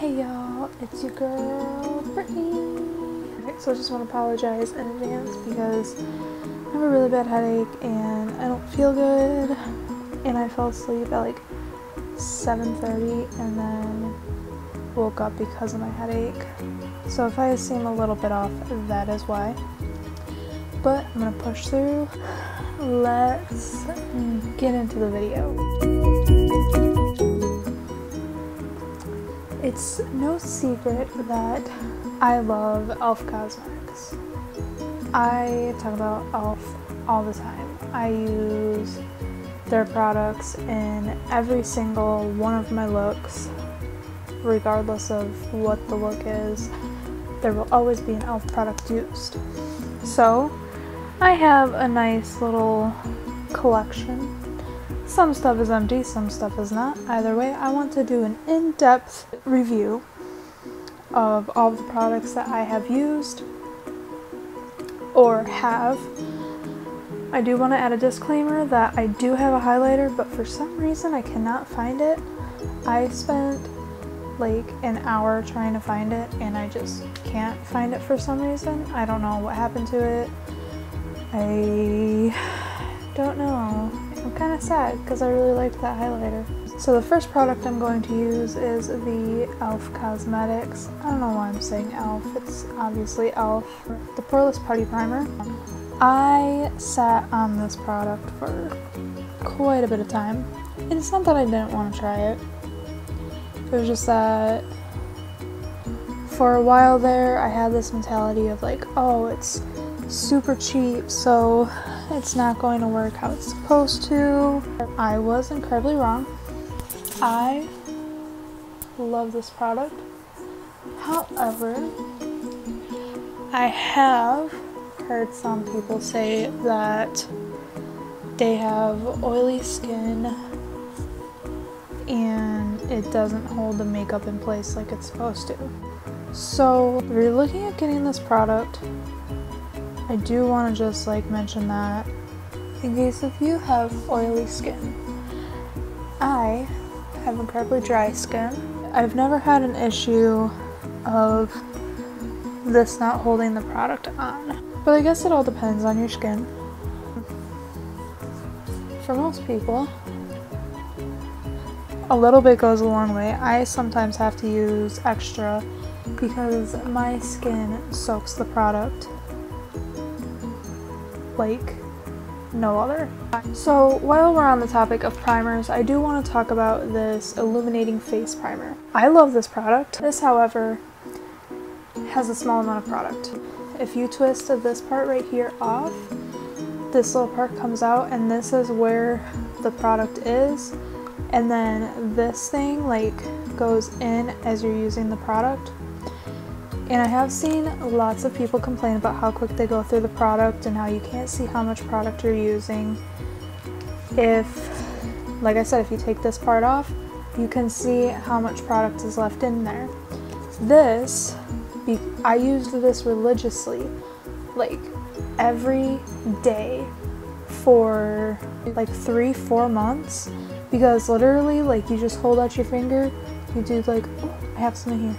Hey y'all, it's your girl, Brittany. Okay, so I just want to apologize in advance because I have a really bad headache and I don't feel good. And I fell asleep at like 7:30 and then woke up because of my headache. So if I seem a little bit off, that is why. But I'm gonna push through. Let's get into the video. It's no secret that I love e.l.f. Cosmetics. I talk about e.l.f. all the time. I use their products in every single one of my looks, regardless of what the look is. There will always be an e.l.f. product used. So I have a nice little collection. Some stuff is empty, some stuff is not. Either way, I want to do an in-depth review of all of the products that I have used or have. I do want to add a disclaimer that I do have a highlighter, but for some reason I cannot find it. I spent like an hour trying to find it and I just can't find it for some reason. I don't know what happened to it. I don't know. I'm kind of sad because I really liked that highlighter. So the first product I'm going to use is the e.l.f. Cosmetics. I don't know why I'm saying e.l.f. It's obviously e.l.f. The Poreless Putty Primer. I sat on this product for quite a bit of time. And it's not that I didn't want to try it. It was just that for a while there I had this mentality of like, oh, it's super cheap, so it's not going to work how it's supposed to. I was incredibly wrong. I love this product. However, I have heard some people say that they have oily skin and it doesn't hold the makeup in place like it's supposed to. So if you're looking at getting this product, I do want to just like mention that in case if you have oily skin. I have incredibly dry skin. I've never had an issue of this not holding the product on, but I guess it all depends on your skin. For most people, a little bit goes a long way. I sometimes have to use extra because my skin soaks the product like no other. So while we're on the topic of primers, I do want to talk about this Illuminating Face Primer. I love this product. This, however, has a small amount of product. If you twist this part right here off, this little part comes out and this is where the product is, and then this thing like goes in as you're using the product. And I have seen lots of people complain about how quick they go through the product and how you can't see how much product you're using. Like I said, if you take this part off, you can see how much product is left in there. I used this religiously, like every day for like 3-4 months, because literally like you just hold out your finger, you do like, oh, I have some in here.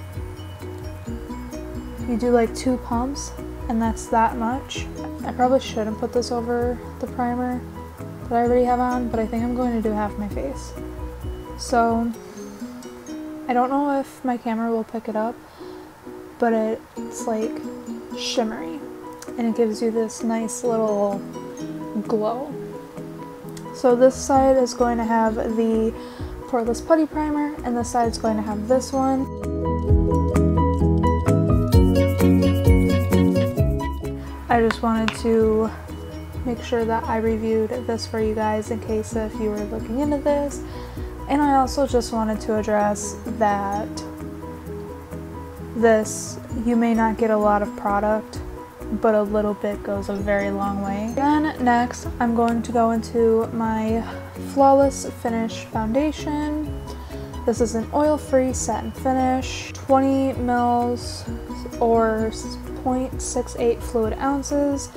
You do like 2 pumps and that's that much. I probably shouldn't put this over the primer that I already have on, but I think I'm going to do half my face. So I don't know if my camera will pick it up, but it's like shimmery and it gives you this nice little glow. So this side is going to have the Poreless Putty Primer and this side is going to have this one. I just wanted to make sure that I reviewed this for you guys in case if you were looking into this. And I also just wanted to address that you may not get a lot of product, but a little bit goes a very long way. Then next, I'm going to go into my Flawless Finish Foundation. This is an oil-free satin finish, 20 mils or 0.68 fluid ounces.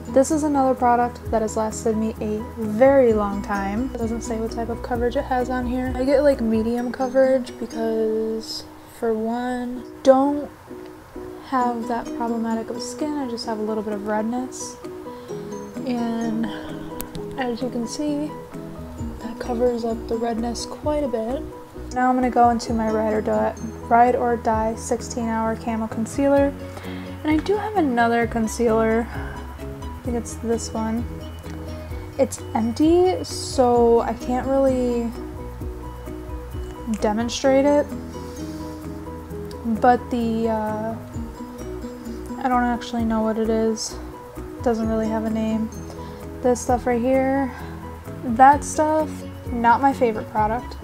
This is another product that has lasted me a very long time. It doesn't say what type of coverage it has on here. I get like medium coverage because for one, don't have that problematic of skin. I just have a little bit of redness, and as you can see, that covers up the redness quite a bit. Now I'm going to go into my Ride or Die 16-Hour Camo Concealer, and I do have another concealer. I think it's this one. It's empty, so I can't really demonstrate it, but I don't actually know what it is. It doesn't really have a name. This stuff right here, that stuff, not my favorite product.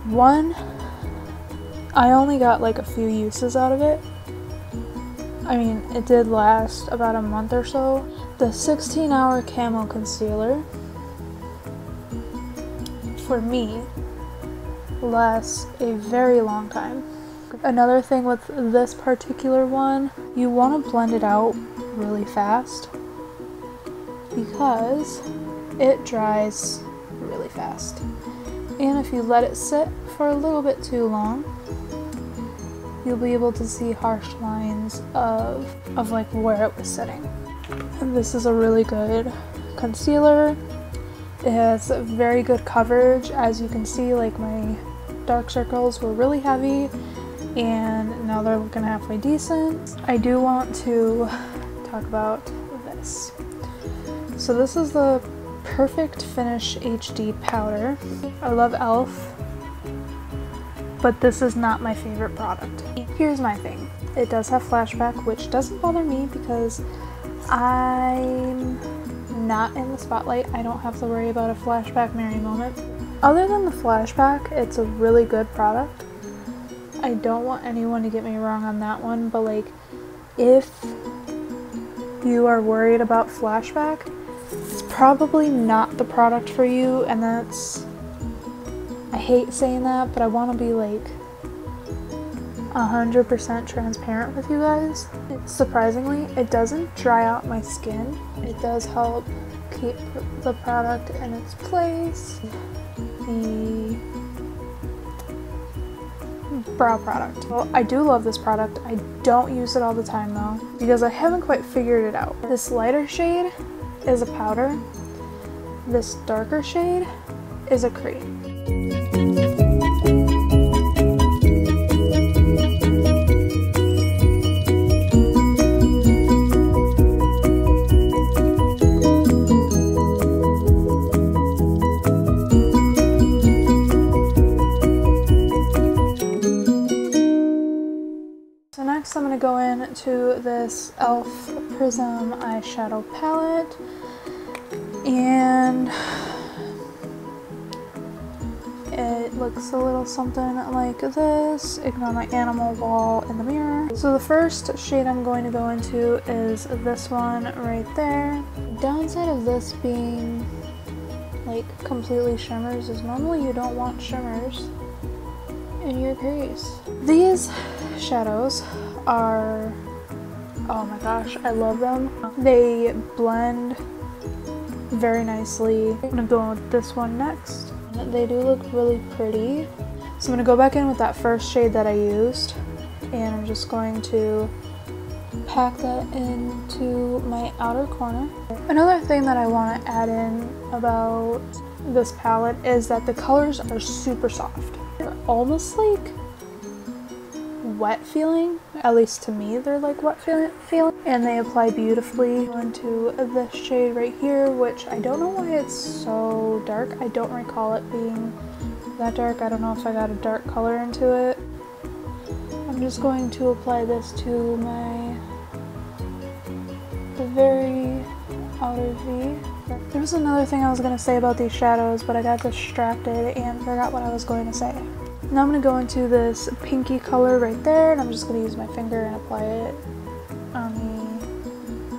One, I only got like a few uses out of it. I mean, it did last about a month or so. The 16-Hour Camo Concealer, for me, lasts a very long time. Another thing with this particular one, you want to blend it out really fast because it dries really fast. And if you let it sit for a little bit too long, you'll be able to see harsh lines of like where it was sitting. And this is a really good concealer. It has very good coverage. As you can see, like my dark circles were really heavy and now they're looking halfway decent. I do want to talk about this. So this is the Perfect Finish HD powder. I love e.l.f., but this is not my favorite product. Here's my thing. It does have flashback, which doesn't bother me because I'm not in the spotlight. I don't have to worry about a flashback Mary moment. Other than the flashback, it's a really good product. I don't want anyone to get me wrong on that one, but like, if you are worried about flashback, it's probably not the product for you, and that's, I hate saying that, but I want to be like 100% transparent with you guys. Surprisingly, it doesn't dry out my skin. It does help keep the product in its place. The brow product. Well, I do love this product. I don't use it all the time though, because I haven't quite figured it out. This lighter shade is a powder. This darker shade is a cream. Next I'm going to go into this e.l.f. Prism eyeshadow palette, and it looks a little something like this. Ignore my animal wall in the mirror. So the first shade I'm going to go into is this one right there. The downside of this being like completely shimmers is normally you don't want shimmers in your crease. These shadows are, oh my gosh, I love them. They blend very nicely. I'm gonna go with this one next. They do look really pretty. So I'm gonna go back in with that first shade that I used, and I'm just going to pack that into my outer corner. Another thing that I want to add in about this palette is that the colors are super soft. They're almost like wet feeling, at least to me they're like wet feeling, and they apply beautifully into this shade right here, which I don't know why it's so dark. I don't recall it being that dark. I don't know if I got a dark color into it. I'm just going to apply this to the very outer V. There was another thing I was going to say about these shadows, but I got distracted and forgot what I was going to say. Now I'm going to go into this pinky color right there, and I'm just going to use my finger and apply it on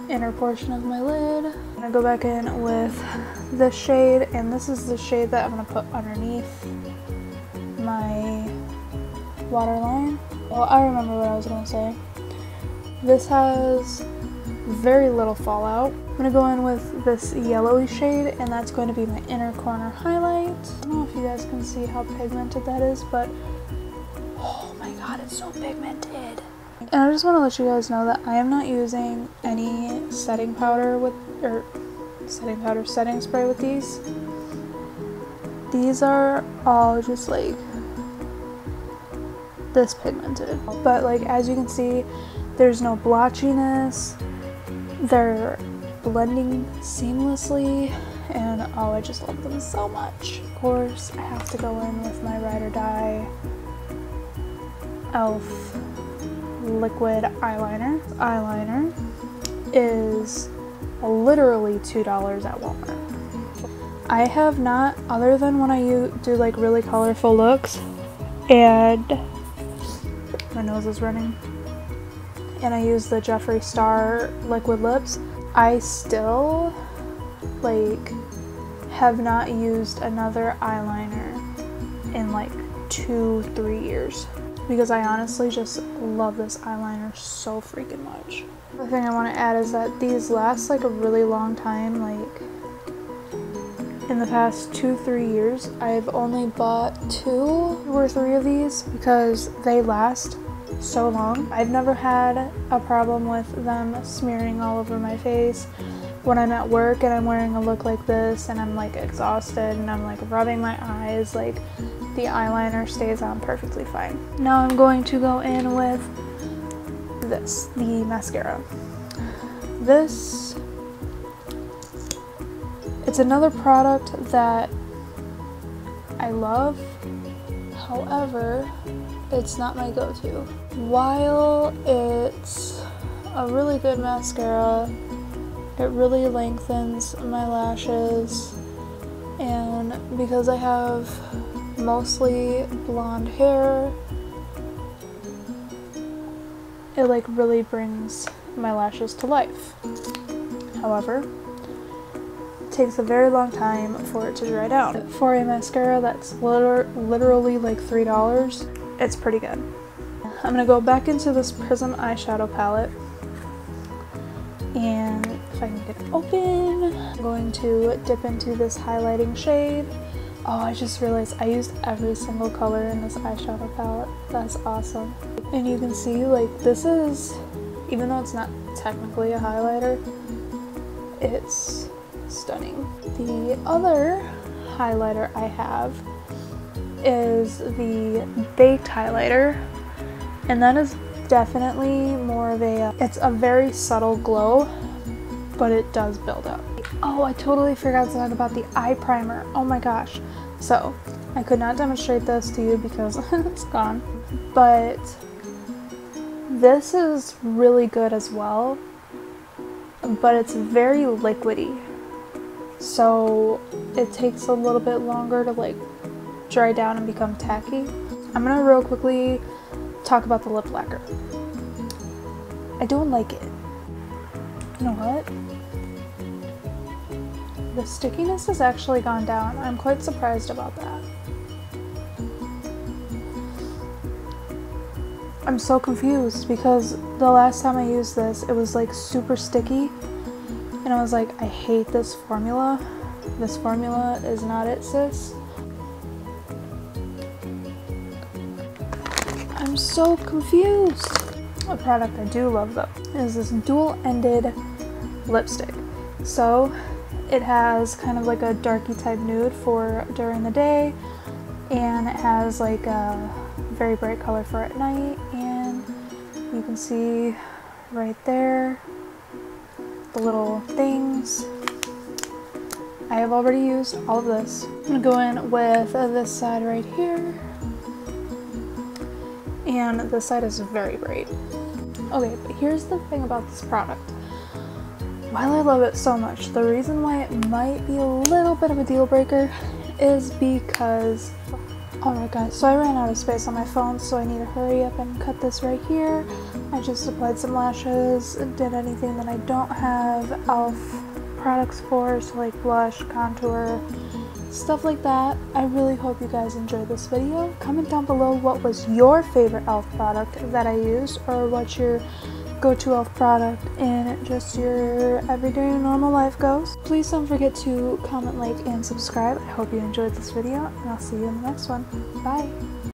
the inner portion of my lid. I'm going to go back in with this shade, and this is the shade that I'm going to put underneath my waterline. Well, I remember what I was going to say. This has very little fallout. I'm going to go in with this yellowy shade, and that's going to be my inner corner highlight. I don't know if you guys can see how pigmented that is, but oh my god, it's so pigmented. And I just want to let you guys know that I am not using any setting spray with these. These are all just like this pigmented. But like, as you can see, there's no blotchiness. They're blending seamlessly, and oh, I just love them so much. Of course, I have to go in with my Ride or Die e.l.f. liquid eyeliner. Eyeliner is literally $2 at Walmart. I have not, other than when I do like really colorful looks, and my nose is running, and I use the Jeffree Star liquid lips, I still like have not used another eyeliner in like 2-3 years, because I honestly just love this eyeliner so freaking much. The thing I want to add is that these last like a really long time. Like in the past 2-3 years, I've only bought 2 or 3 of these because they last so long. I've never had a problem with them smearing all over my face when I'm at work and I'm wearing a look like this and I'm like exhausted and I'm like rubbing my eyes. Like, the eyeliner stays on perfectly fine. Now I'm going to go in with this, the mascara. This, it's another product that I love, however, it's not my go-to. While it's a really good mascara, it really lengthens my lashes, and because I have mostly blonde hair, it like really brings my lashes to life. However, it takes a very long time for it to dry down. For a mascara that's literally like $3, it's pretty good. I'm gonna go back into this Prism eyeshadow palette, and if I can get it open, I'm going to dip into this highlighting shade. Oh, I just realized I used every single color in this eyeshadow palette. That's awesome. And you can see, like, this is, even though it's not technically a highlighter, it's stunning. The other highlighter I have is the baked highlighter, and that is definitely more of a, it's a very subtle glow, but it does build up. Oh, I totally forgot to talk about the eye primer. Oh my gosh. So, I could not demonstrate this to you because it's gone, but this is really good as well, but it's very liquidy. So, it takes a little bit longer to like dry down and become tacky. I'm gonna real quickly talk about the lip lacquer. I don't like it. You know what? The stickiness has actually gone down. I'm quite surprised about that. I'm so confused because the last time I used this, it was like super sticky, and I was like, I hate this formula. This formula is not it, sis. I'm so confused. A product I do love though is this dual-ended lipstick. So it has kind of like a darky type nude for during the day, and it has like a very bright color for at night, and you can see right there the little things. I have already used all of this. I'm gonna go in with this side right here, and this side is very bright. Okay, but here's the thing about this product. While I love it so much, the reason why it might be a little bit of a deal breaker is because, alright guys, so I ran out of space on my phone, so I need to hurry up and cut this right here. I just applied some lashes, did anything that I don't have e.l.f. products for, so like blush, contour, stuff like that. I really hope you guys enjoyed this video. Comment down below what was your favorite e.l.f. product that I used, or what's your go-to e.l.f. product in just your everyday normal life goes. Please don't forget to comment, like, and subscribe. I hope you enjoyed this video, and I'll see you in the next one. Bye!